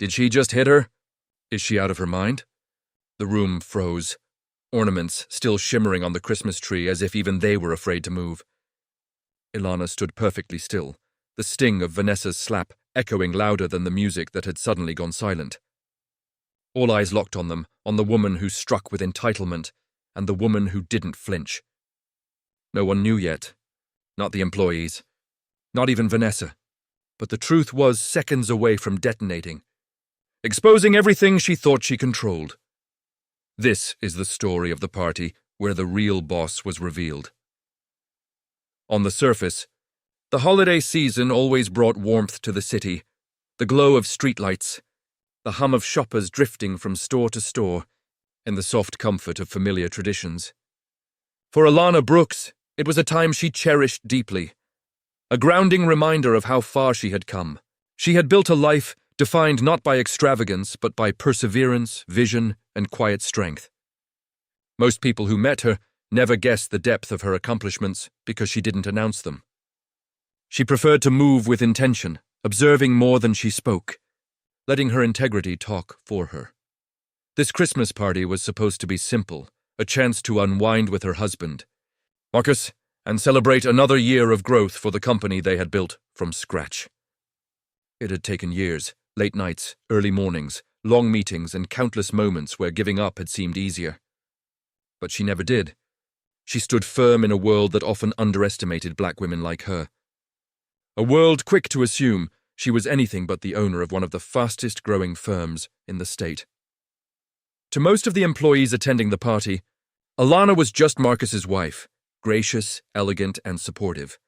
Did she just hit her? Is she out of her mind? The room froze, ornaments still shimmering on the Christmas tree as if even they were afraid to move. Ilana stood perfectly still, the sting of Vanessa's slap echoing louder than the music that had suddenly gone silent. All eyes locked on them, on the woman who struck with entitlement, and the woman who didn't flinch. No one knew yet. Not the employees. Not even Vanessa. But the truth was seconds away from detonating, exposing everything she thought she controlled. This is the story of the party where the real boss was revealed. On the surface, the holiday season always brought warmth to the city, the glow of streetlights, the hum of shoppers drifting from store to store, and the soft comfort of familiar traditions. For Ilana Brooks, it was a time she cherished deeply, a grounding reminder of how far she had come. She had built a life defined not by extravagance but by perseverance, vision, and quiet strength. Most people who met her never guessed the depth of her accomplishments because she didn't announce them. She preferred to move with intention, observing more than she spoke, letting her integrity talk for her. This Christmas party was supposed to be simple, a chance to unwind with her husband, Marcus, and celebrate another year of growth for the company they had built from scratch. It had taken years, late nights, early mornings, long meetings, and countless moments where giving up had seemed easier. But she never did. She stood firm in a world that often underestimated black women like her. A world quick to assume she was anything but the owner of one of the fastest-growing firms in the state. To most of the employees attending the party, Ilana was just Marcus's wife, gracious, elegant, and supportive.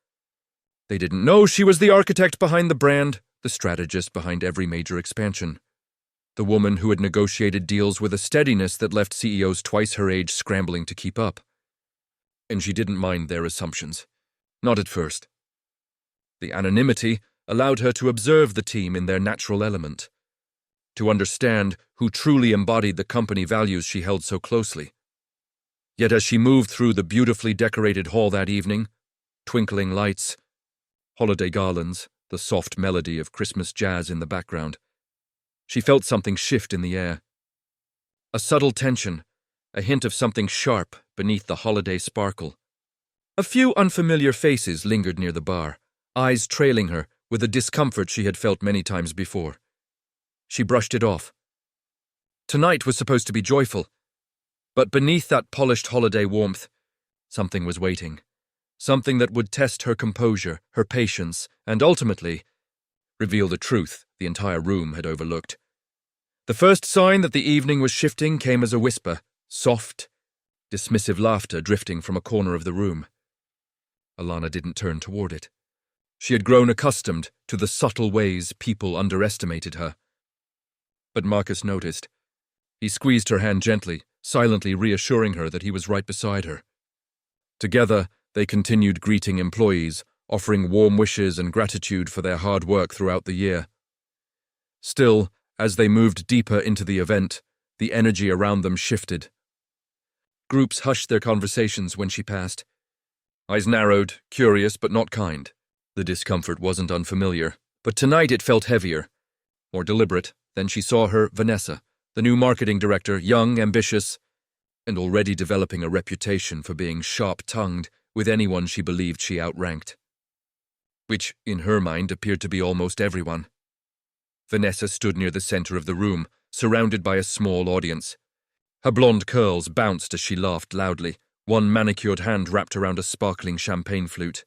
They didn't know she was the architect behind the brand, the strategist behind every major expansion, the woman who had negotiated deals with a steadiness that left CEOs twice her age scrambling to keep up. And she didn't mind their assumptions. Not at first. The anonymity allowed her to observe the team in their natural element, to understand who truly embodied the company values she held so closely. Yet as she moved through the beautifully decorated hall that evening, twinkling lights, holiday garlands, the soft melody of Christmas jazz in the background, she felt something shift in the air. A subtle tension, a hint of something sharp beneath the holiday sparkle. A few unfamiliar faces lingered near the bar, eyes trailing her with a discomfort she had felt many times before. She brushed it off. Tonight was supposed to be joyful, but beneath that polished holiday warmth, something was waiting. Something that would test her composure, her patience, and ultimately reveal the truth the entire room had overlooked. The first sign that the evening was shifting came as a whisper, soft, dismissive laughter drifting from a corner of the room. Ilana didn't turn toward it. She had grown accustomed to the subtle ways people underestimated her. But Marcus noticed. He squeezed her hand gently, silently reassuring her that he was right beside her. Together, they continued greeting employees, offering warm wishes and gratitude for their hard work throughout the year. Still, as they moved deeper into the event, the energy around them shifted. Groups hushed their conversations when she passed. Eyes narrowed, curious but not kind. The discomfort wasn't unfamiliar, but tonight it felt heavier, more deliberate. Then she saw her, Vanessa, the new marketing director, young, ambitious, and already developing a reputation for being sharp-tongued with anyone she believed she outranked. Which, in her mind, appeared to be almost everyone. Vanessa stood near the center of the room, surrounded by a small audience. Her blonde curls bounced as she laughed loudly, one manicured hand wrapped around a sparkling champagne flute.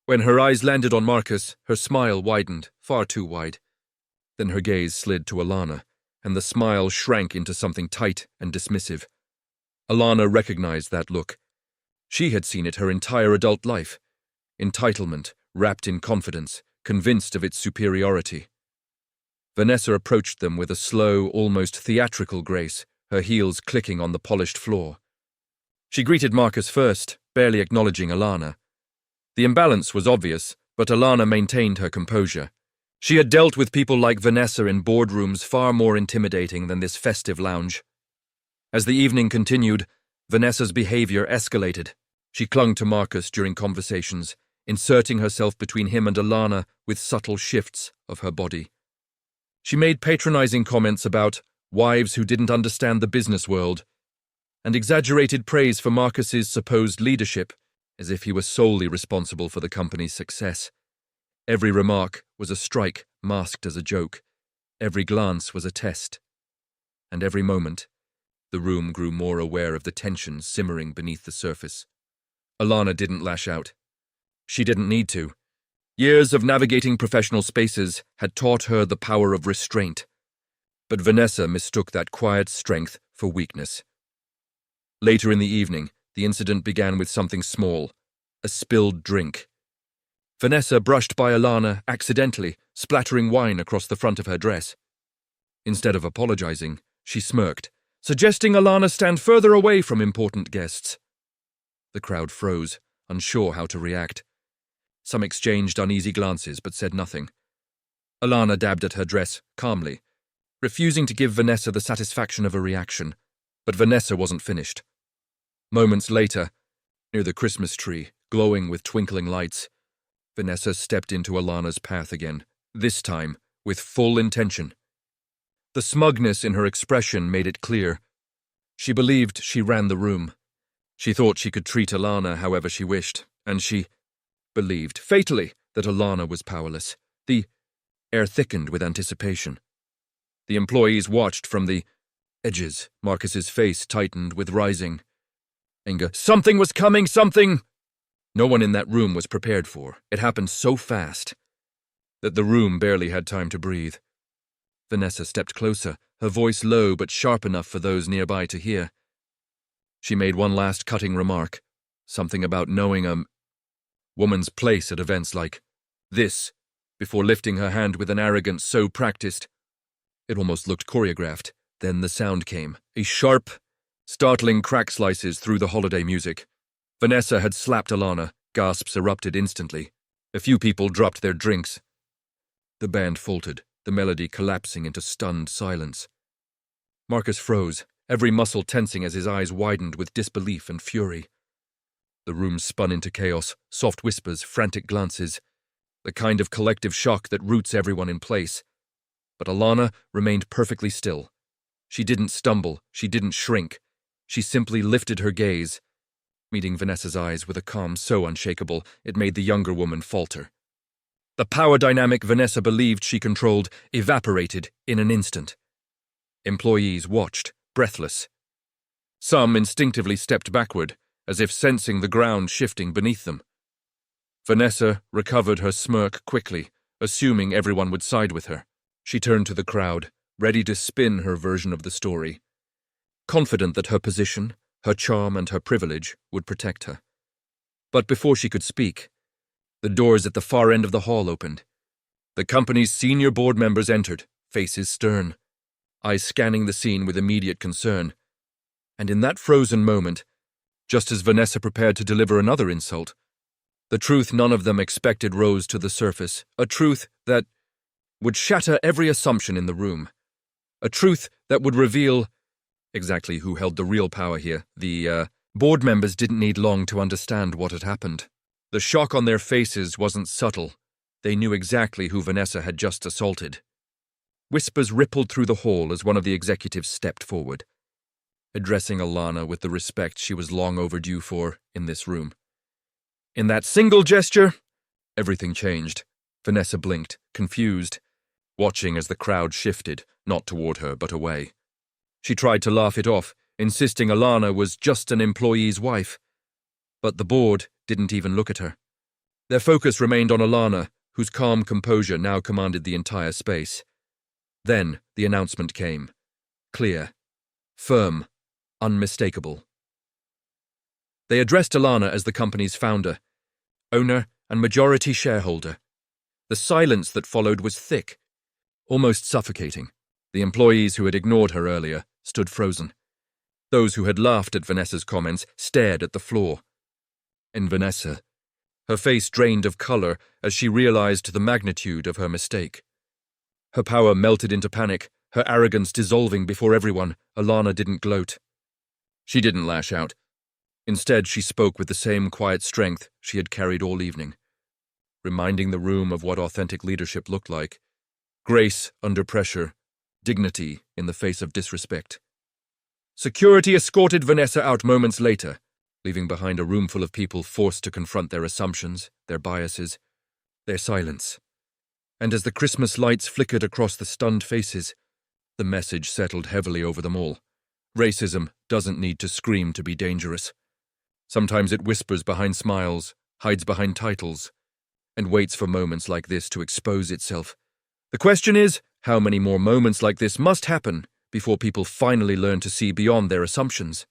When her eyes landed on Marcus, her smile widened, far too wide. Then her gaze slid to Ilana, and the smile shrank into something tight and dismissive. Ilana recognized that look. She had seen it her entire adult life. Entitlement, wrapped in confidence, convinced of its superiority. Vanessa approached them with a slow, almost theatrical grace, her heels clicking on the polished floor. She greeted Marcus first, barely acknowledging Ilana. The imbalance was obvious, but Ilana maintained her composure. She had dealt with people like Vanessa in boardrooms far more intimidating than this festive lounge. As the evening continued, Vanessa's behavior escalated. She clung to Marcus during conversations, inserting herself between him and Ilana with subtle shifts of her body. She made patronizing comments about wives who didn't understand the business world, and exaggerated praise for Marcus's supposed leadership, as if he was solely responsible for the company's success. Every remark was a strike masked as a joke. Every glance was a test. And every moment, the room grew more aware of the tension simmering beneath the surface. Alana didn't lash out. She didn't need to. Years of navigating professional spaces had taught her the power of restraint. But Vanessa mistook that quiet strength for weakness. Later in the evening, the incident began with something small, a spilled drink. Vanessa brushed by Alana accidentally, splattering wine across the front of her dress. Instead of apologizing, she smirked, suggesting Alana stand further away from important guests. The crowd froze, unsure how to react. Some exchanged uneasy glances but said nothing. Alana dabbed at her dress, calmly, refusing to give Vanessa the satisfaction of a reaction. But Vanessa wasn't finished. Moments later, near the Christmas tree, glowing with twinkling lights, Vanessa stepped into Alana's path again, this time with full intention. The smugness in her expression made it clear. She believed she ran the room. She thought she could treat Alana however she wished, and she believed, fatally, that Alana was powerless. The air thickened with anticipation. The employees watched from the edges. Marcus's face tightened with rising anger. Something was coming, something! No one in that room was prepared for. It happened so fast that the room barely had time to breathe. Vanessa stepped closer, her voice low but sharp enough for those nearby to hear. She made one last cutting remark, something about knowing a woman's place at events like this, before lifting her hand with an arrogance so practiced it almost looked choreographed. Then the sound came, a sharp, startling crack slices through the holiday music. Vanessa had slapped Alana. Gasps erupted instantly. A few people dropped their drinks. The band faltered, the melody collapsing into stunned silence. Marcus froze, every muscle tensing as his eyes widened with disbelief and fury. The room spun into chaos, soft whispers, frantic glances, the kind of collective shock that roots everyone in place. But Alana remained perfectly still. She didn't stumble, she didn't shrink. She simply lifted her gaze, meeting Vanessa's eyes with a calm so unshakable it made the younger woman falter. The power dynamic Vanessa believed she controlled evaporated in an instant. Employees watched, breathless. Some instinctively stepped backward, as if sensing the ground shifting beneath them. Vanessa recovered her smirk quickly, assuming everyone would side with her. She turned to the crowd, ready to spin her version of the story, confident that her position, her charm, and her privilege would protect her. But before she could speak, the doors at the far end of the hall opened. The company's senior board members entered, faces stern, eyes scanning the scene with immediate concern. And in that frozen moment, just as Vanessa prepared to deliver another insult, the truth none of them expected rose to the surface, a truth that would shatter every assumption in the room, a truth that would reveal exactly who held the real power here. The board members didn't need long to understand what had happened. The shock on their faces wasn't subtle. They knew exactly who Vanessa had just assaulted. Whispers rippled through the hall as one of the executives stepped forward, addressing Alana with the respect she was long overdue for in this room. In that single gesture, everything changed. Vanessa blinked, confused, watching as the crowd shifted, not toward her but away. She tried to laugh it off, insisting Alana was just an employee's wife. But the board didn't even look at her. Their focus remained on Alana, whose calm composure now commanded the entire space. Then the announcement came. Clear, firm, unmistakable. They addressed Alana as the company's founder, owner, and majority shareholder. The silence that followed was thick, almost suffocating. The employees who had ignored her earlier stood frozen. Those who had laughed at Vanessa's comments stared at the floor. And Vanessa, her face drained of color as she realized the magnitude of her mistake. Her power melted into panic, her arrogance dissolving before everyone. Alana didn't gloat. She didn't lash out. Instead, she spoke with the same quiet strength she had carried all evening, reminding the room of what authentic leadership looked like. Grace under pressure, dignity in the face of disrespect. Security escorted Vanessa out moments later, leaving behind a room full of people forced to confront their assumptions, their biases, their silence. And as the Christmas lights flickered across the stunned faces, the message settled heavily over them all. Racism doesn't need to scream to be dangerous. Sometimes it whispers behind smiles, hides behind titles, and waits for moments like this to expose itself. The question is, how many more moments like this must happen before people finally learn to see beyond their assumptions?